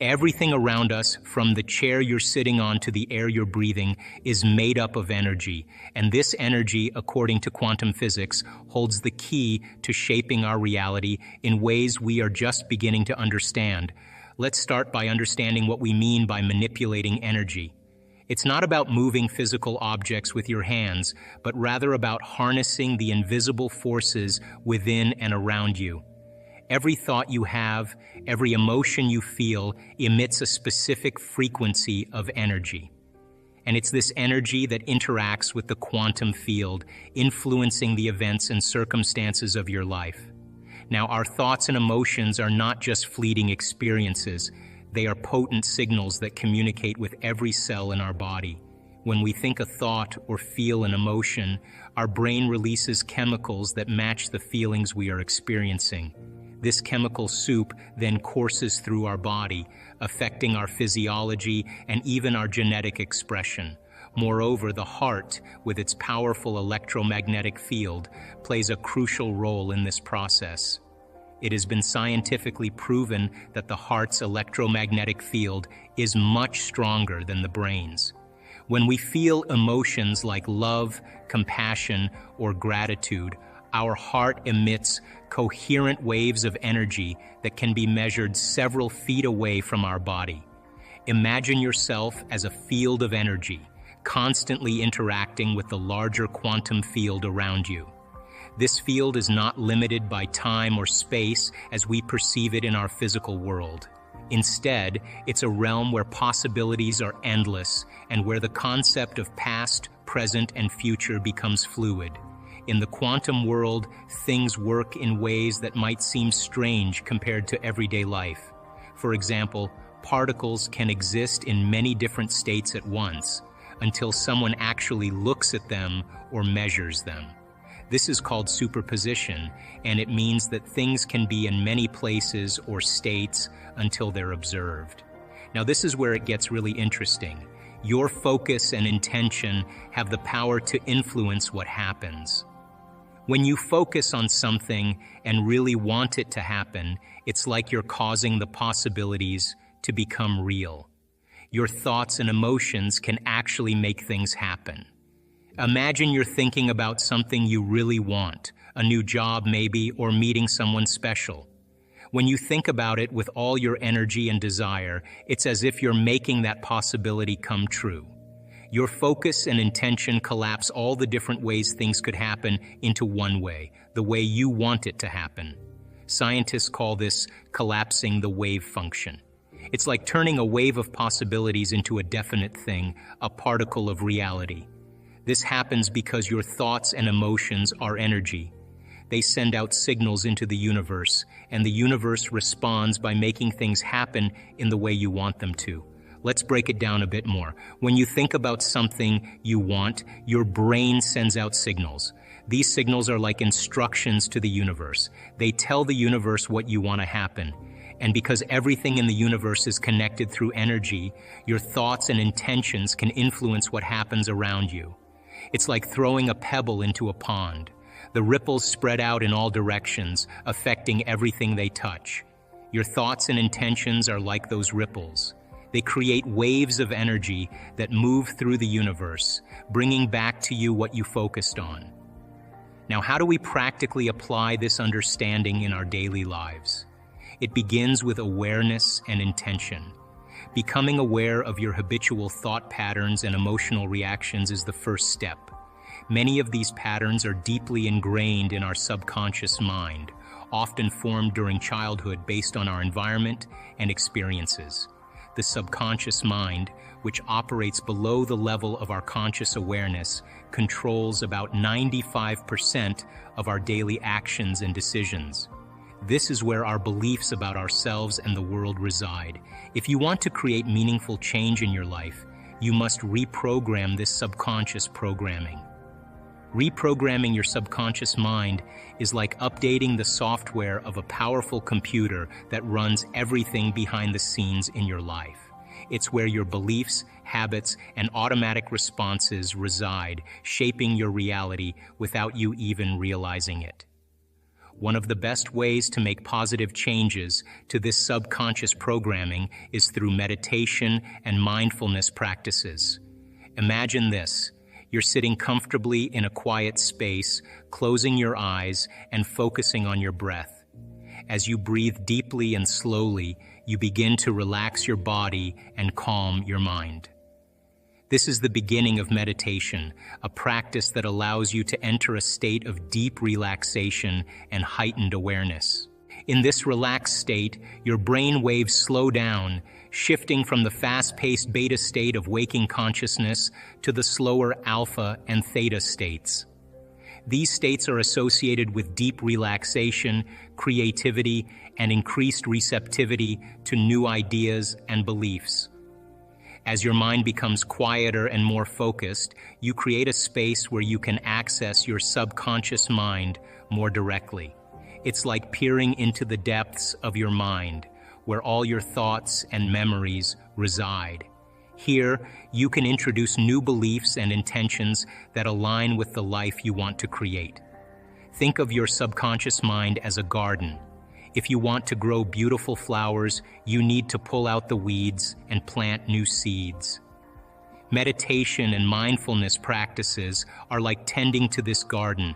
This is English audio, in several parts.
Everything around us, from the chair you're sitting on to the air you're breathing, is made up of energy. And this energy, according to quantum physics, holds the key to shaping our reality in ways we are just beginning to understand. Let's start by understanding what we mean by manipulating energy. It's not about moving physical objects with your hands, but rather about harnessing the invisible forces within and around you. Every thought you have, every emotion you feel, emits a specific frequency of energy. And it's this energy that interacts with the quantum field, influencing the events and circumstances of your life. Now, our thoughts and emotions are not just fleeting experiences. They are potent signals that communicate with every cell in our body. When we think a thought or feel an emotion, our brain releases chemicals that match the feelings we are experiencing. This chemical soup then courses through our body, affecting our physiology and even our genetic expression. Moreover, the heart, with its powerful electromagnetic field, plays a crucial role in this process. It has been scientifically proven that the heart's electromagnetic field is much stronger than the brain's. When we feel emotions like love, compassion, or gratitude, our heart emits coherent waves of energy that can be measured several feet away from our body. Imagine yourself as a field of energy, constantly interacting with the larger quantum field around you. This field is not limited by time or space as we perceive it in our physical world. Instead, it's a realm where possibilities are endless and where the concept of past, present, and future becomes fluid. In the quantum world, things work in ways that might seem strange compared to everyday life. For example, particles can exist in many different states at once until someone actually looks at them or measures them. This is called superposition, and it means that things can be in many places or states until they're observed. Now, this is where it gets really interesting. Your focus and intention have the power to influence what happens. When you focus on something and really want it to happen, it's like you're causing the possibilities to become real. Your thoughts and emotions can actually make things happen. Imagine you're thinking about something you really want, a new job maybe, or meeting someone special. When you think about it with all your energy and desire, it's as if you're making that possibility come true. Your focus and intention collapse all the different ways things could happen into one way, the way you want it to happen. Scientists call this collapsing the wave function. It's like turning a wave of possibilities into a definite thing, a particle of reality. This happens because your thoughts and emotions are energy. They send out signals into the universe, and the universe responds by making things happen in the way you want them to. Let's break it down a bit more. When you think about something you want, your brain sends out signals. These signals are like instructions to the universe. They tell the universe what you want to happen. And because everything in the universe is connected through energy, your thoughts and intentions can influence what happens around you. It's like throwing a pebble into a pond. The ripples spread out in all directions, affecting everything they touch. Your thoughts and intentions are like those ripples. They create waves of energy that move through the universe, bringing back to you what you focused on. Now, how do we practically apply this understanding in our daily lives? It begins with awareness and intention. Becoming aware of your habitual thought patterns and emotional reactions is the first step. Many of these patterns are deeply ingrained in our subconscious mind, often formed during childhood based on our environment and experiences. The subconscious mind, which operates below the level of our conscious awareness, controls about 95% of our daily actions and decisions. This is where our beliefs about ourselves and the world reside. If you want to create meaningful change in your life, you must reprogram this subconscious programming. Reprogramming your subconscious mind is like updating the software of a powerful computer that runs everything behind the scenes in your life. It's where your beliefs, habits, and automatic responses reside, shaping your reality without you even realizing it. One of the best ways to make positive changes to this subconscious programming is through meditation and mindfulness practices. Imagine this. You're sitting comfortably in a quiet space, closing your eyes and focusing on your breath. As you breathe deeply and slowly, you begin to relax your body and calm your mind. This is the beginning of meditation, a practice that allows you to enter a state of deep relaxation and heightened awareness. In this relaxed state, your brain waves slow down, shifting from the fast-paced beta state of waking consciousness to the slower alpha and theta states. These states are associated with deep relaxation, creativity, and increased receptivity to new ideas and beliefs. As your mind becomes quieter and more focused, you create a space where you can access your subconscious mind more directly. It's like peering into the depths of your mind, where all your thoughts and memories reside. Here, you can introduce new beliefs and intentions that align with the life you want to create. Think of your subconscious mind as a garden. If you want to grow beautiful flowers, you need to pull out the weeds and plant new seeds. Meditation and mindfulness practices are like tending to this garden.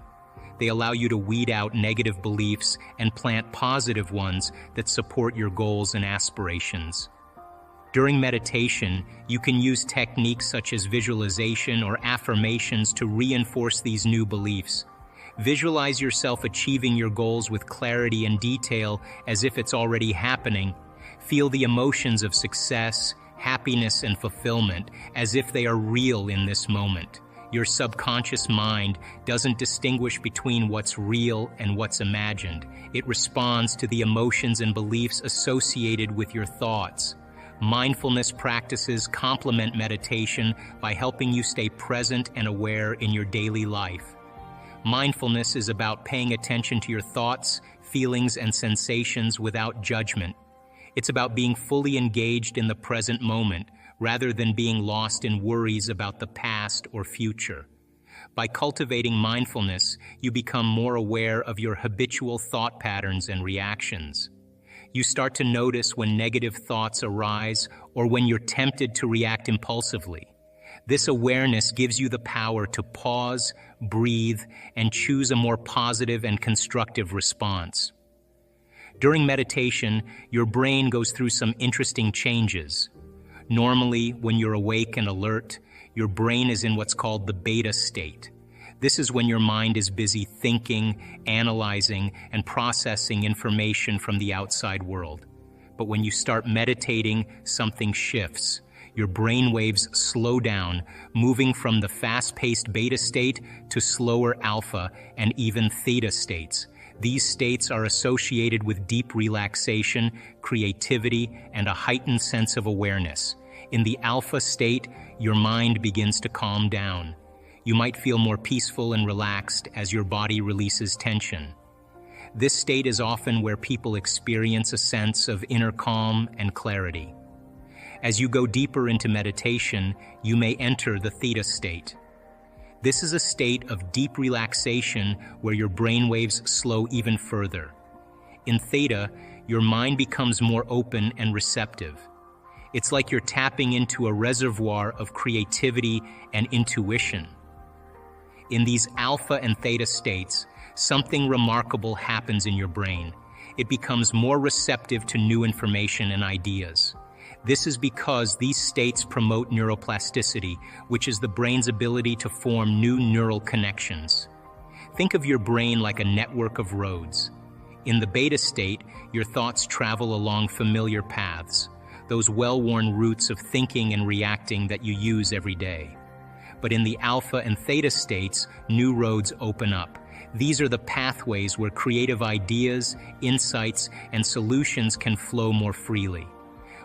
They allow you to weed out negative beliefs and plant positive ones that support your goals and aspirations. During meditation, you can use techniques such as visualization or affirmations to reinforce these new beliefs. Visualize yourself achieving your goals with clarity and detail as if it's already happening. Feel the emotions of success, happiness, and fulfillment as if they are real in this moment. Your subconscious mind doesn't distinguish between what's real and what's imagined. It responds to the emotions and beliefs associated with your thoughts. Mindfulness practices complement meditation by helping you stay present and aware in your daily life. Mindfulness is about paying attention to your thoughts, feelings, and sensations without judgment. It's about being fully engaged in the present moment, rather than being lost in worries about the past or future. By cultivating mindfulness, you become more aware of your habitual thought patterns and reactions. You start to notice when negative thoughts arise or when you're tempted to react impulsively. This awareness gives you the power to pause, breathe, and choose a more positive and constructive response. During meditation, your brain goes through some interesting changes. Normally, when you're awake and alert, your brain is in what's called the beta state. This is when your mind is busy thinking, analyzing, and processing information from the outside world. But when you start meditating, something shifts. Your brain waves slow down, moving from the fast-paced beta state to slower alpha and even theta states. These states are associated with deep relaxation, creativity, and a heightened sense of awareness. In the alpha state, your mind begins to calm down. You might feel more peaceful and relaxed as your body releases tension. This state is often where people experience a sense of inner calm and clarity. As you go deeper into meditation, you may enter the theta state. This is a state of deep relaxation where your brain waves slow even further. In theta, your mind becomes more open and receptive. It's like you're tapping into a reservoir of creativity and intuition. In these alpha and theta states, something remarkable happens in your brain. It becomes more receptive to new information and ideas. This is because these states promote neuroplasticity, which is the brain's ability to form new neural connections. Think of your brain like a network of roads. In the beta state, your thoughts travel along familiar paths, those well-worn routes of thinking and reacting that you use every day. But in the alpha and theta states, new roads open up. These are the pathways where creative ideas, insights, and solutions can flow more freely.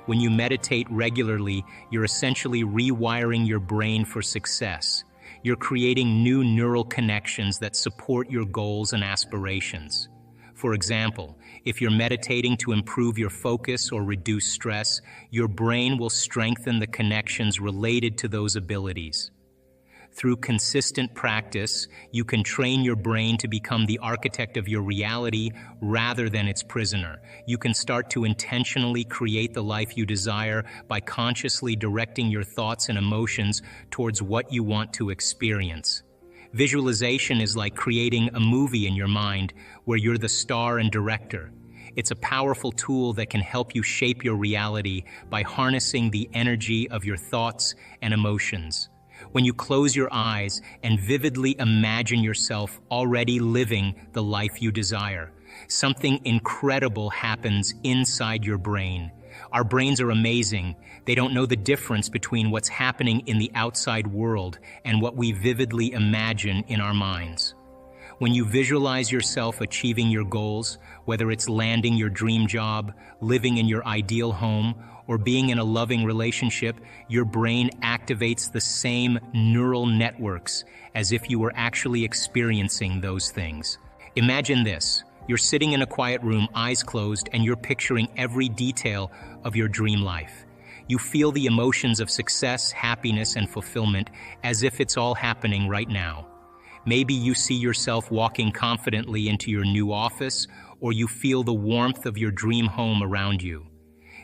When you meditate regularly, you're essentially rewiring your brain for success. You're creating new neural connections that support your goals and aspirations. For example, if you're meditating to improve your focus or reduce stress, your brain will strengthen the connections related to those abilities. Through consistent practice, you can train your brain to become the architect of your reality rather than its prisoner. You can start to intentionally create the life you desire by consciously directing your thoughts and emotions towards what you want to experience. Visualization is like creating a movie in your mind where you're the star and director. It's a powerful tool that can help you shape your reality by harnessing the energy of your thoughts and emotions. When you close your eyes and vividly imagine yourself already living the life you desire, something incredible happens inside your brain. Our brains are amazing. They don't know the difference between what's happening in the outside world and what we vividly imagine in our minds. When you visualize yourself achieving your goals, whether it's landing your dream job, living in your ideal home, or being in a loving relationship, your brain activates the same neural networks as if you were actually experiencing those things. Imagine this. You're sitting in a quiet room, eyes closed, and you're picturing every detail of your dream life. You feel the emotions of success, happiness, and fulfillment as if it's all happening right now. Maybe you see yourself walking confidently into your new office, or you feel the warmth of your dream home around you.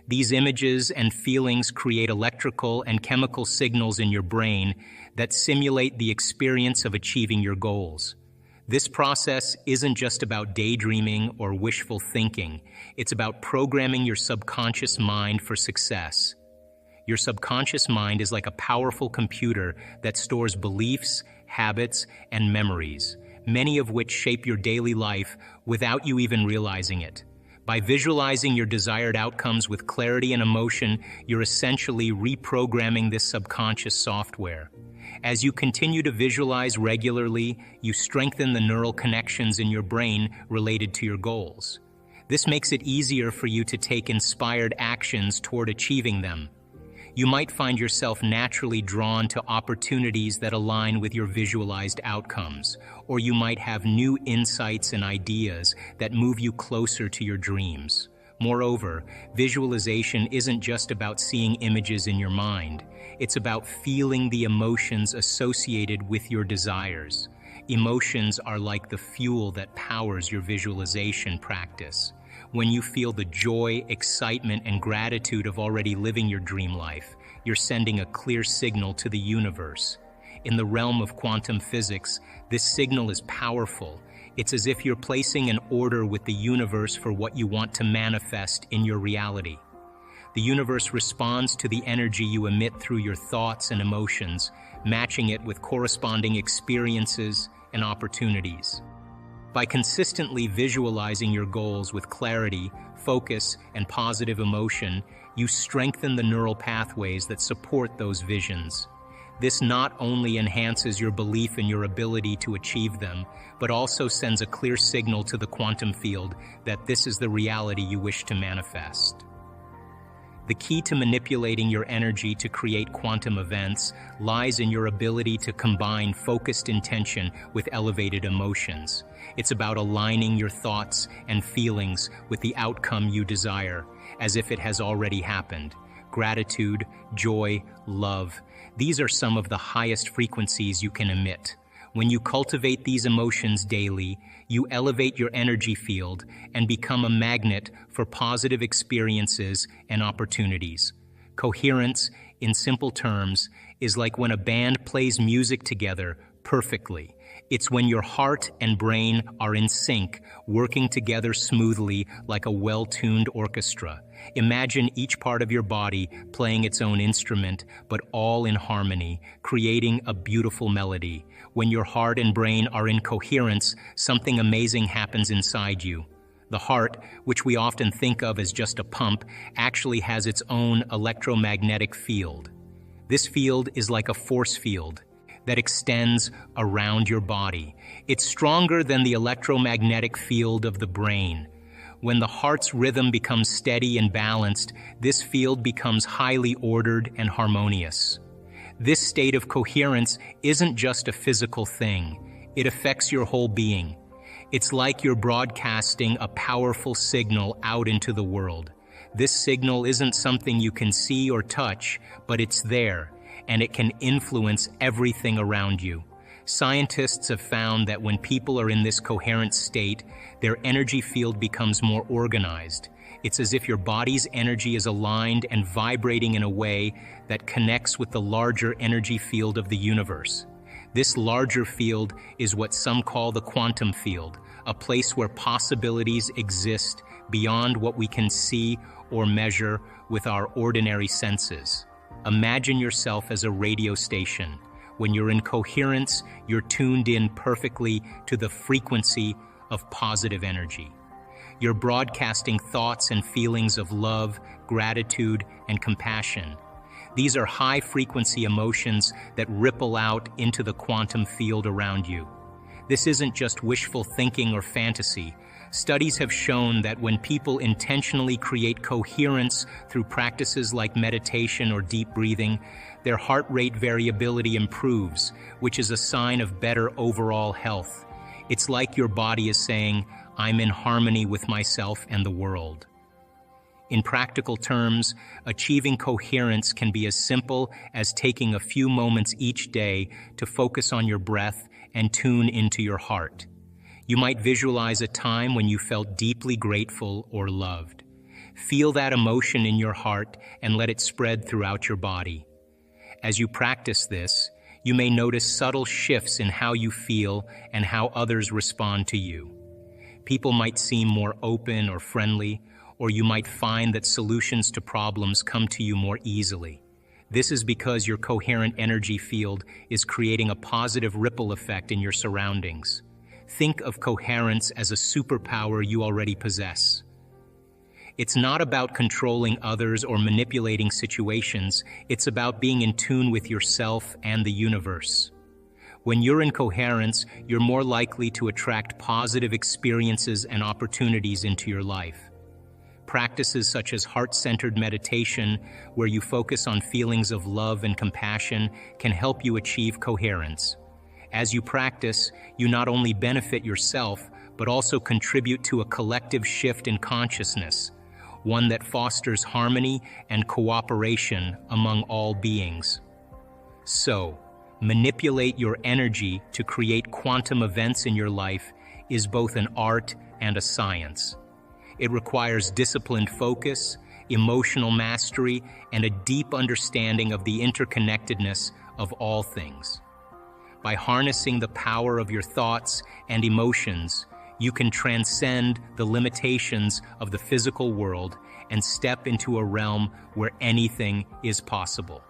These images and feelings create electrical and chemical signals in your brain that simulate the experience of achieving your goals. This process isn't just about daydreaming or wishful thinking. It's about programming your subconscious mind for success. Your subconscious mind is like a powerful computer that stores beliefs, habits, and memories, many of which shape your daily life without you even realizing it. By visualizing your desired outcomes with clarity and emotion, you're essentially reprogramming this subconscious software. As you continue to visualize regularly, you strengthen the neural connections in your brain related to your goals. This makes it easier for you to take inspired actions toward achieving them. You might find yourself naturally drawn to opportunities that align with your visualized outcomes, or you might have new insights and ideas that move you closer to your dreams. Moreover, visualization isn't just about seeing images in your mind. It's about feeling the emotions associated with your desires. Emotions are like the fuel that powers your visualization practice. When you feel the joy, excitement, and gratitude of already living your dream life, you're sending a clear signal to the universe. In the realm of quantum physics, this signal is powerful. It's as if you're placing an order with the universe for what you want to manifest in your reality. The universe responds to the energy you emit through your thoughts and emotions, matching it with corresponding experiences and opportunities. By consistently visualizing your goals with clarity, focus, and positive emotion, you strengthen the neural pathways that support those visions. This not only enhances your belief in your ability to achieve them, but also sends a clear signal to the quantum field that this is the reality you wish to manifest. The key to manipulating your energy to create quantum events lies in your ability to combine focused intention with elevated emotions. It's about aligning your thoughts and feelings with the outcome you desire, as if it has already happened. Gratitude, joy, love, these are some of the highest frequencies you can emit. When you cultivate these emotions daily, you elevate your energy field and become a magnet for positive experiences and opportunities. Coherence, in simple terms, is like when a band plays music together perfectly. It's when your heart and brain are in sync, working together smoothly like a well-tuned orchestra. Imagine each part of your body playing its own instrument, but all in harmony, creating a beautiful melody. When your heart and brain are in coherence, something amazing happens inside you. The heart, which we often think of as just a pump, actually has its own electromagnetic field. This field is like a force field that extends around your body. It's stronger than the electromagnetic field of the brain. When the heart's rhythm becomes steady and balanced, this field becomes highly ordered and harmonious. This state of coherence isn't just a physical thing. It affects your whole being. It's like you're broadcasting a powerful signal out into the world. This signal isn't something you can see or touch, but it's there. and it can influence everything around you. Scientists have found that when people are in this coherent state, their energy field becomes more organized. It's as if your body's energy is aligned and vibrating in a way that connects with the larger energy field of the universe. This larger field is what some call the quantum field, a place where possibilities exist beyond what we can see or measure with our ordinary senses. Imagine yourself as a radio station. When you're in coherence, you're tuned in perfectly to the frequency of positive energy. You're broadcasting thoughts and feelings of love, gratitude, and compassion. These are high-frequency emotions that ripple out into the quantum field around you. This isn't just wishful thinking or fantasy. Studies have shown that when people intentionally create coherence through practices like meditation or deep breathing, their heart rate variability improves, which is a sign of better overall health. It's like your body is saying, "I'm in harmony with myself and the world." In practical terms, achieving coherence can be as simple as taking a few moments each day to focus on your breath and tune into your heart. You might visualize a time when you felt deeply grateful or loved. Feel that emotion in your heart and let it spread throughout your body. As you practice this, you may notice subtle shifts in how you feel and how others respond to you. People might seem more open or friendly, or you might find that solutions to problems come to you more easily. This is because your coherent energy field is creating a positive ripple effect in your surroundings. Think of coherence as a superpower you already possess. It's not about controlling others or manipulating situations. It's about being in tune with yourself and the universe. When you're in coherence, you're more likely to attract positive experiences and opportunities into your life. Practices such as heart-centered meditation, where you focus on feelings of love and compassion, can help you achieve coherence. As you practice, you not only benefit yourself, but also contribute to a collective shift in consciousness, one that fosters harmony and cooperation among all beings. So, manipulate your energy to create quantum events in your life is both an art and a science. It requires disciplined focus, emotional mastery, and a deep understanding of the interconnectedness of all things. By harnessing the power of your thoughts and emotions, you can transcend the limitations of the physical world and step into a realm where anything is possible.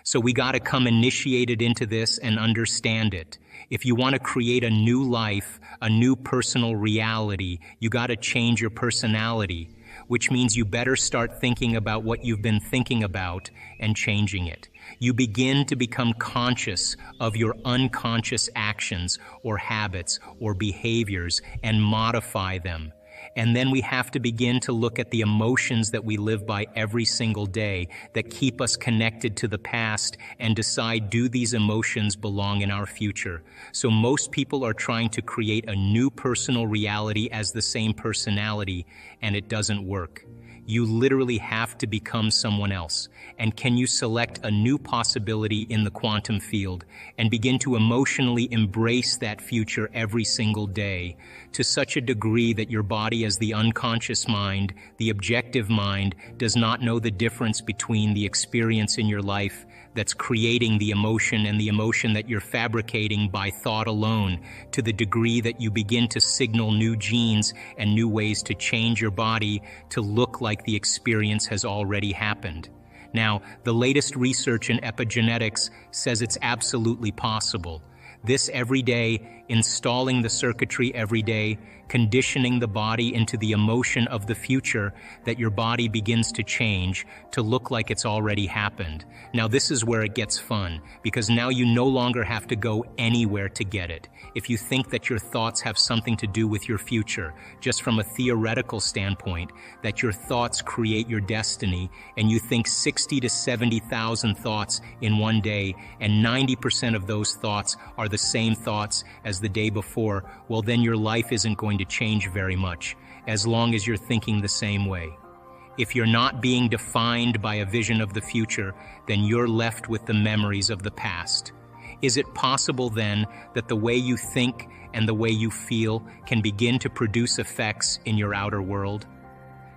So we got to come initiated into this and understand it. If you want to create a new life, a new personal reality, you got to change your personality, which means you better start thinking about what you've been thinking about and changing it. You begin to become conscious of your unconscious actions or habits or behaviors and modify them. And then we have to begin to look at the emotions that we live by every single day that keep us connected to the past and decide, do these emotions belong in our future? So most people are trying to create a new personal reality as the same personality, and it doesn't work. You literally have to become someone else. And can you select a new possibility in the quantum field and begin to emotionally embrace that future every single day to such a degree that your body, as the unconscious mind, the objective mind, does not know the difference between the experience in your life that's creating the emotion and the emotion that you're fabricating by thought alone, to the degree that you begin to signal new genes and new ways to change your body to look like the experience has already happened. Now, the latest research in epigenetics says it's absolutely possible. This every day, installing the circuitry every day, conditioning the body into the emotion of the future, that your body begins to change to look like it's already happened. Now this is where it gets fun, because now you no longer have to go anywhere to get it. If you think that your thoughts have something to do with your future, just from a theoretical standpoint, that your thoughts create your destiny, and you think 60 to 70,000 thoughts in one day, and 90% of those thoughts are the same thoughts as the day before, well then your life isn't going to change very much, as long as you're thinking the same way. If you're not being defined by a vision of the future, then you're left with the memories of the past. Is it possible then that the way you think and the way you feel can begin to produce effects in your outer world?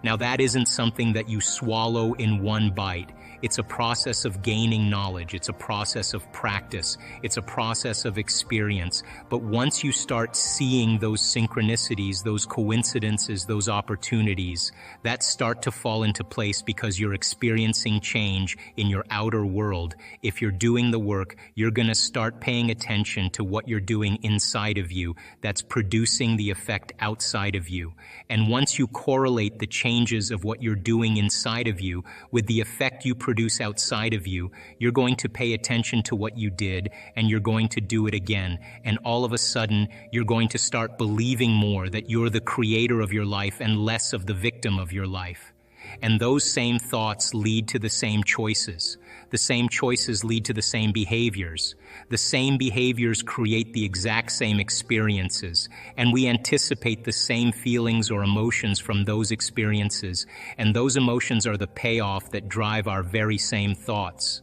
Now, that isn't something that you swallow in one bite. It's a process of gaining knowledge. It's a process of practice. It's a process of experience. But once you start seeing those synchronicities, those coincidences, those opportunities, that start to fall into place because you're experiencing change in your outer world. If you're doing the work, you're going to start paying attention to what you're doing inside of you that's producing the effect outside of you. And once you correlate the changes of what you're doing inside of you with the effect you produce outside of you, you're going to pay attention to what you did and you're going to do it again. And all of a sudden, you're going to start believing more that you're the creator of your life and less of the victim of your life. And those same thoughts lead to the same choices. The same choices lead to the same behaviors. The same behaviors create the exact same experiences, and we anticipate the same feelings or emotions from those experiences, and those emotions are the payoff that drive our very same thoughts.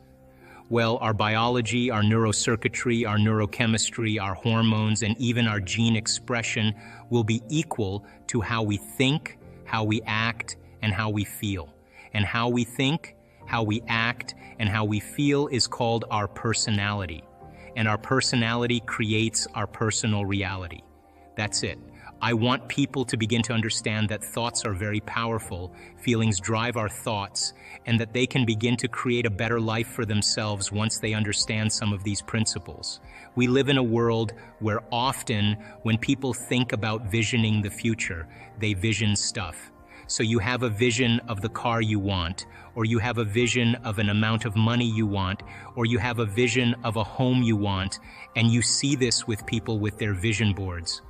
Well, our biology, our neurocircuitry, our neurochemistry, our hormones, and even our gene expression will be equal to how we think, how we act, and how we feel. And how we think, how we act, and how we feel is called our personality. And our personality creates our personal reality. That's it. I want people to begin to understand that thoughts are very powerful, feelings drive our thoughts, and that they can begin to create a better life for themselves once they understand some of these principles. We live in a world where often when people think about visioning the future, they vision stuff. So you have a vision of the car you want, or you have a vision of an amount of money you want, or you have a vision of a home you want, and you see this with people with their vision boards.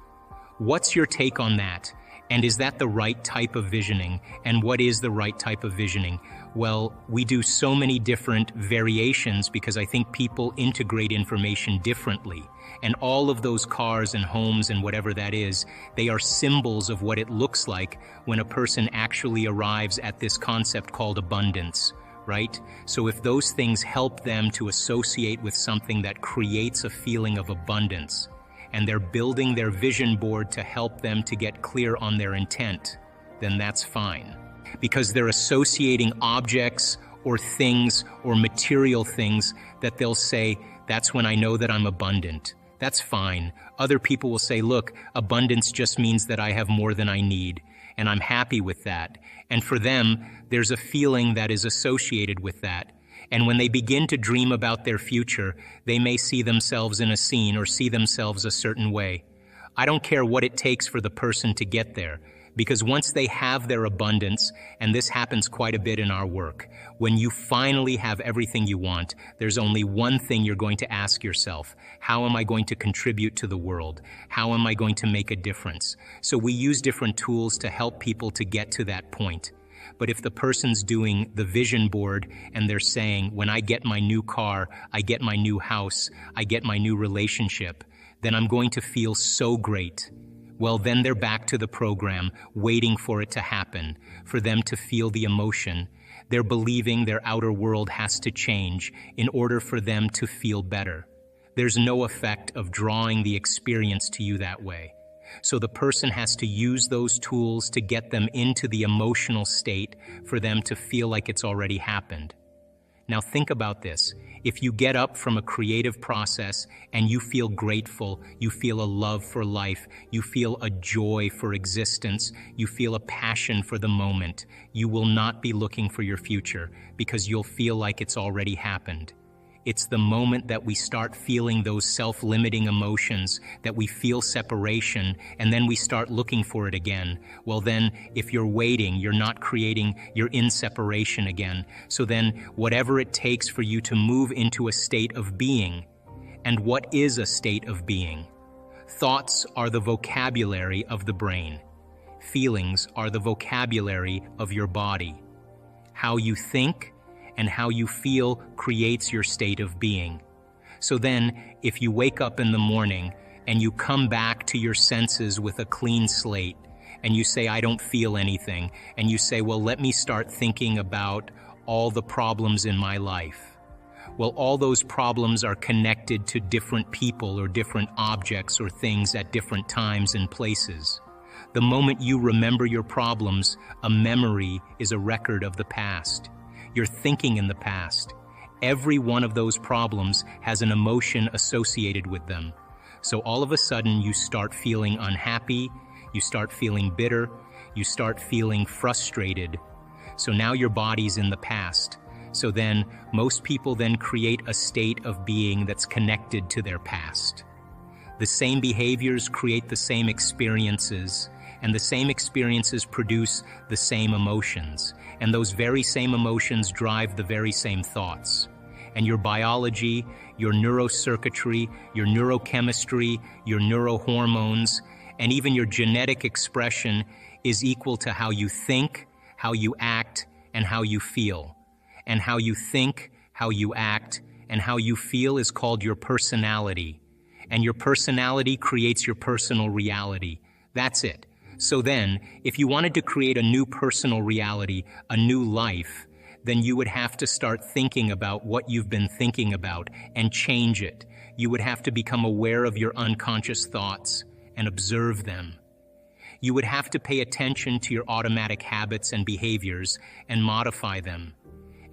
What's your take on that? And is that the right type of visioning? And what is the right type of visioning? Well, we do so many different variations because I think people integrate information differently. And all of those cars and homes and whatever that is, they are symbols of what it looks like when a person actually arrives at this concept called abundance, right? So if those things help them to associate with something that creates a feeling of abundance, and they're building their vision board to help them to get clear on their intent, then that's fine. Because they're associating objects or things or material things that they'll say, that's when I know that I'm abundant. That's fine. Other people will say, look, abundance just means that I have more than I need, and I'm happy with that. And for them, there's a feeling that is associated with that. And when they begin to dream about their future, they may see themselves in a scene or see themselves a certain way. I don't care what it takes for the person to get there, because once they have their abundance, and this happens quite a bit in our work, when you finally have everything you want, there's only one thing you're going to ask yourself: how am I going to contribute to the world? How am I going to make a difference? So we use different tools to help people to get to that point. But if the person's doing the vision board and they're saying, when I get my new car, I get my new house, I get my new relationship, then I'm going to feel so great. Well, then they're back to the program, waiting for it to happen, for them to feel the emotion. They're believing their outer world has to change in order for them to feel better. There's no effect of drawing the experience to you that way. So the person has to use those tools to get them into the emotional state for them to feel like it's already happened. Now think about this. If you get up from a creative process and you feel grateful, you feel a love for life, you feel a joy for existence, you feel a passion for the moment, you will not be looking for your future because you'll feel like it's already happened. It's the moment that we start feeling those self-limiting emotions, that we feel separation, and then we start looking for it again. Well then, if you're waiting, you're not creating, you're in separation again. So then, whatever it takes for you to move into a state of being. And what is a state of being? Thoughts are the vocabulary of the brain. Feelings are the vocabulary of your body. How you think and how you feel creates your state of being. So then, if you wake up in the morning and you come back to your senses with a clean slate, and you say, I don't feel anything, and you say, well, let me start thinking about all the problems in my life. Well, all those problems are connected to different people or different objects or things at different times and places. The moment you remember your problems, a memory is a record of the past. You're thinking in the past. Every one of those problems has an emotion associated with them. So all of a sudden you start feeling unhappy, you start feeling bitter, you start feeling frustrated. So now your body's in the past. So then most people then create a state of being that's connected to their past. The same behaviors create the same experiences, and the same experiences produce the same emotions, and those very same emotions drive the very same thoughts. And your biology, your neurocircuitry, your neurochemistry, your neurohormones, and even your genetic expression is equal to how you think, how you act, and how you feel. And how you think, how you act, and how you feel is called your personality. And your personality creates your personal reality. That's it. So then, if you wanted to create a new personal reality, a new life, then you would have to start thinking about what you've been thinking about and change it. You would have to become aware of your unconscious thoughts and observe them. You would have to pay attention to your automatic habits and behaviors and modify them.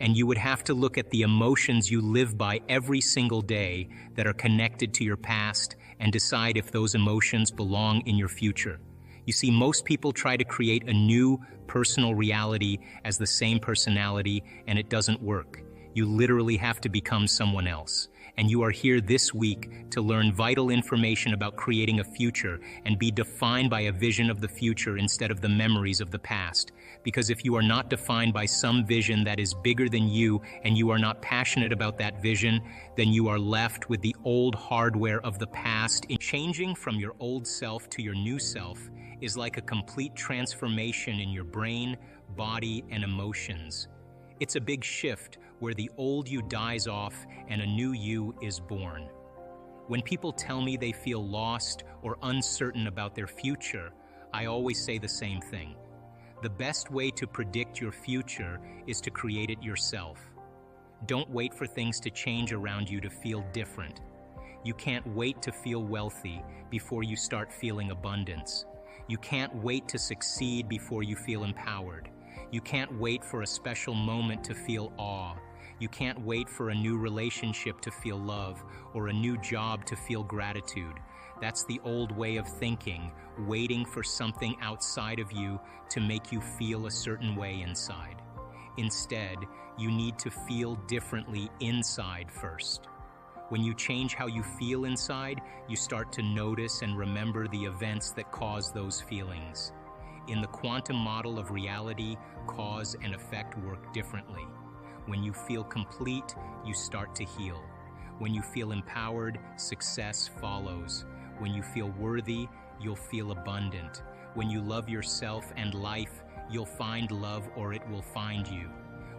And you would have to look at the emotions you live by every single day that are connected to your past and decide if those emotions belong in your future. You see, most people try to create a new personal reality as the same personality, and it doesn't work. You literally have to become someone else. And you are here this week to learn vital information about creating a future and be defined by a vision of the future instead of the memories of the past. Because if you are not defined by some vision that is bigger than you and you are not passionate about that vision, then you are left with the old hardware of the past. Changing from your old self to your new self is like a complete transformation in your brain, body, and emotions. It's a big shift where the old you dies off and a new you is born. When people tell me they feel lost or uncertain about their future, I always say the same thing. The best way to predict your future is to create it yourself. Don't wait for things to change around you to feel different. You can't wait to feel wealthy before you start feeling abundance. You can't wait to succeed before you feel empowered. You can't wait for a special moment to feel awe. You can't wait for a new relationship to feel love or a new job to feel gratitude. That's the old way of thinking, waiting for something outside of you to make you feel a certain way inside. Instead, you need to feel differently inside first. When you change how you feel inside, you start to notice and remember the events that cause those feelings. In the quantum model of reality, cause and effect work differently. When you feel complete, you start to heal. When you feel empowered, success follows. When you feel worthy, you'll feel abundant. When you love yourself and life, you'll find love or it will find you.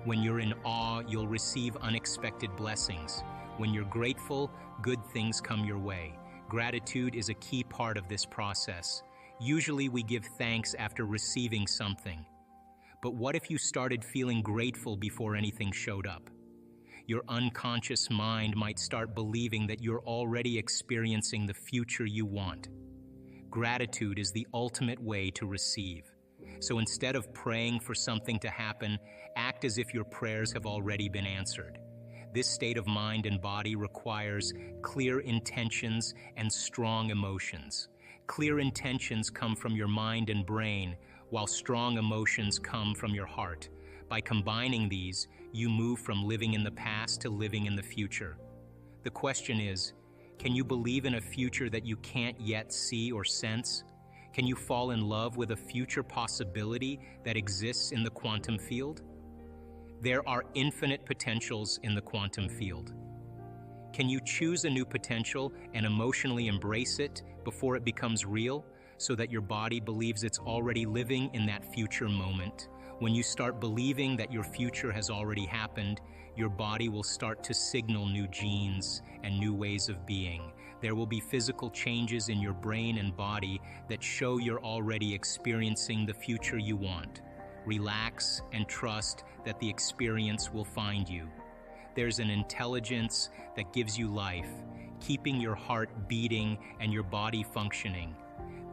When you're in awe, you'll receive unexpected blessings. When you're grateful, good things come your way. Gratitude is a key part of this process. Usually we give thanks after receiving something. But what if you started feeling grateful before anything showed up? Your unconscious mind might start believing that you're already experiencing the future you want. Gratitude is the ultimate way to receive. So instead of praying for something to happen, act as if your prayers have already been answered. This state of mind and body requires clear intentions and strong emotions. Clear intentions come from your mind and brain, while strong emotions come from your heart. By combining these, you move from living in the past to living in the future. The question is, can you believe in a future that you can't yet see or sense? Can you fall in love with a future possibility that exists in the quantum field? There are infinite potentials in the quantum field. Can you choose a new potential and emotionally embrace it before it becomes real, so that your body believes it's already living in that future moment? When you start believing that your future has already happened, your body will start to signal new genes and new ways of being. There will be physical changes in your brain and body that show you're already experiencing the future you want. Relax and trust that the experience will find you. There's an intelligence that gives you life, keeping your heart beating and your body functioning.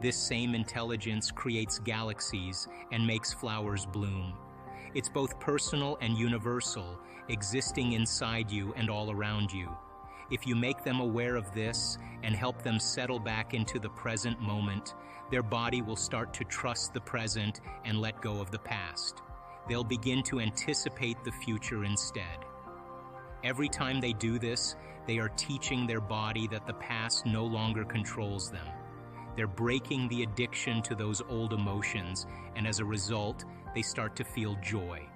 This same intelligence creates galaxies and makes flowers bloom. It's both personal and universal, existing inside you and all around you. If you make them aware of this and help them settle back into the present moment, their body will start to trust the present and let go of the past. They'll begin to anticipate the future instead. Every time they do this, they are teaching their body that the past no longer controls them. They're breaking the addiction to those old emotions, and as a result, they start to feel joy.